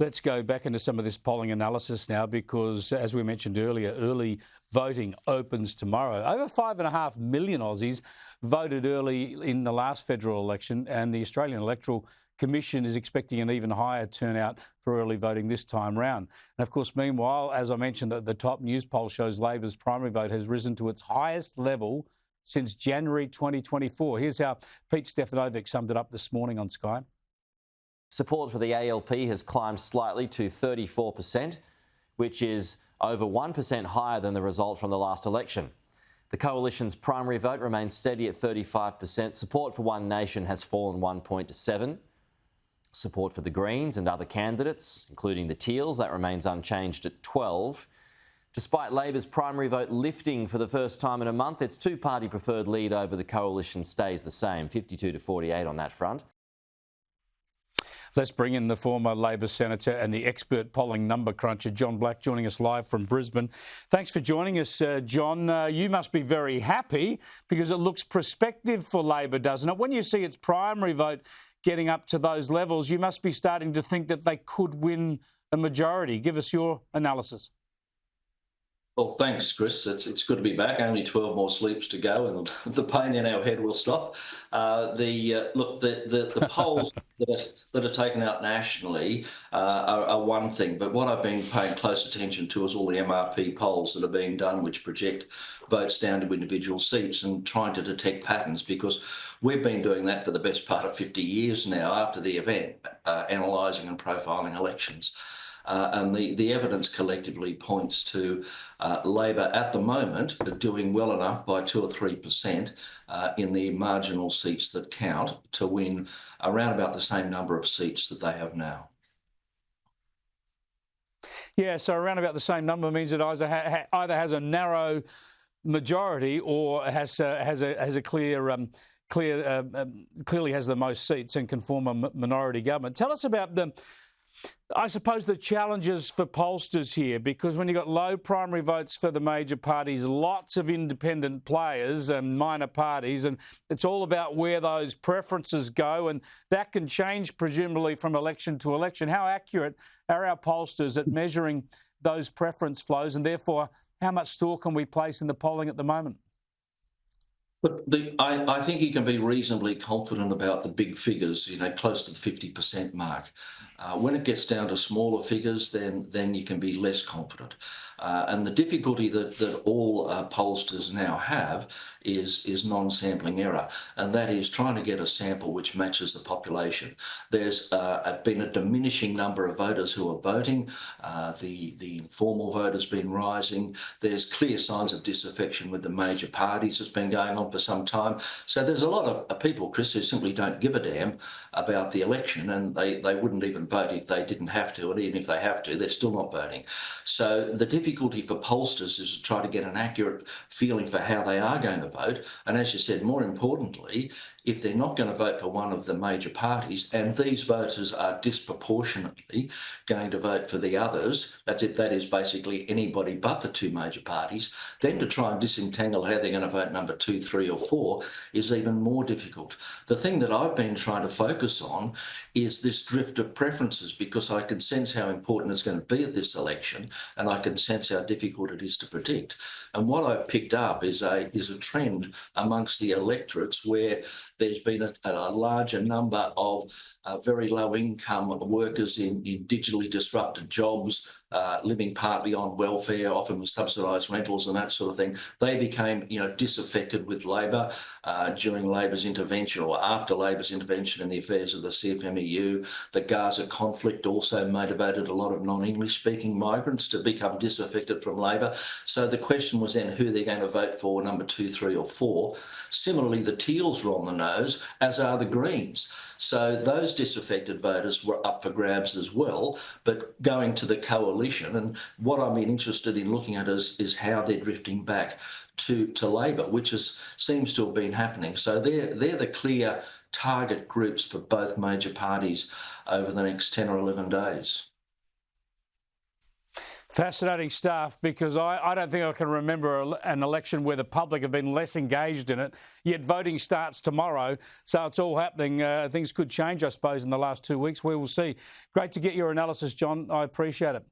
Let's go back into some of this polling analysis now because, as we mentioned earlier, early voting opens tomorrow. Over 5.5 million Aussies voted early in the last federal election, and the Australian Electoral Commission is expecting an even higher turnout for early voting this time round. And of course, meanwhile, as I mentioned, the top Newspoll shows Labor's primary vote has risen to its highest level since January 2024. Here's how Pete Stefanovic summed it up this morning on Sky. Support for the ALP has climbed slightly to 34%, which is over 1% higher than the result from the last election. The Coalition's primary vote remains steady at 35%. Support for One Nation has fallen 1 point to 7%. Support for the Greens and other candidates, including the Teals, that remains unchanged at 12%. Despite Labor's primary vote lifting for the first time in a month, its two-party preferred lead over the Coalition stays the same, 52 to 48 on that front. Let's bring in the former Labor Senator and the expert polling number cruncher, John Black, joining us live from Brisbane. Thanks for joining us, John. You must be very happy because it looks prospective for Labor, doesn't it? When you see its primary vote getting up to those levels, you must be starting to think that they could win a majority. Give us your analysis. Well, thanks, Chris. It's good to be back. Only 12 more sleeps to go, and the pain in our head will stop. The polls that are taken out nationally are one thing, but what I've been paying close attention to is all the MRP polls that are being done, which project votes down to individual seats and trying to detect patterns, because we've been doing that for the best part of 50 years now after the event, analysing and profiling elections. And the evidence collectively points to Labor at the moment doing well enough by 2 or 3% in the marginal seats that count to win around about the same number of seats that they have now. Yeah, so around about the same number means it either has a narrow majority or has a clearly has the most seats and can form a minority government. Tell us about I suppose the challenges for pollsters here, because when you've got low primary votes for the major parties, lots of independent players and minor parties, and it's all about where those preferences go, and that can change presumably from election to election. How accurate are our pollsters at measuring those preference flows, and therefore how much store can we place in the polling at the moment? But I think you can be reasonably confident about the big figures, close to the 50% mark. When it gets down to smaller figures, then you can be less confident. And the difficulty that all pollsters now have is non-sampling error, and that is trying to get a sample which matches the population. There's been a diminishing number of voters who are voting. The informal vote has been rising. There's clear signs of disaffection with the major parties that's been going on for some time. So there's a lot of people, Chris, who simply don't give a damn about the election, and they wouldn't even vote if they didn't have to, and even if they have to, they're still not voting. So the difficulty for pollsters is to try to get an accurate feeling for how they are going to vote. And as you said, more importantly, if they're not going to vote for one of the major parties, and these voters are disproportionately going to vote for the others, that is basically anybody but the two major parties, then to try and disentangle how they're going to vote number 2, 3 or 4 is even more difficult. The thing that I've been trying to focus on is this drift of preferences, because I can sense how important it's going to be at this election, and I can sense how difficult it is to predict. And what I've picked up is a trend amongst the electorates where there's been a larger number of very low income workers in digitally disrupted jobs, living partly on welfare, often with subsidised rentals and that sort of thing. They became, disaffected with Labor during Labor's intervention, or after Labor's intervention in the affairs of the CFMEU. The Gaza conflict also motivated a lot of non-English speaking migrants to become disaffected from Labor. So the question was then who they're going to vote for, number 2, 3 or 4. Similarly, the Teals were on the nose, as are the Greens. So those disaffected voters were up for grabs as well, but going to the coalition. And what I'm interested in looking at is how they're drifting back to Labor, which seems to have been happening. So they're the clear target groups for both major parties over the next 10 or 11 days. Fascinating stuff, because I don't think I can remember an election where the public have been less engaged in it, yet voting starts tomorrow, so it's all happening. Things could change, I suppose, in the last 2 weeks. We will see. Great to get your analysis, John. I appreciate it.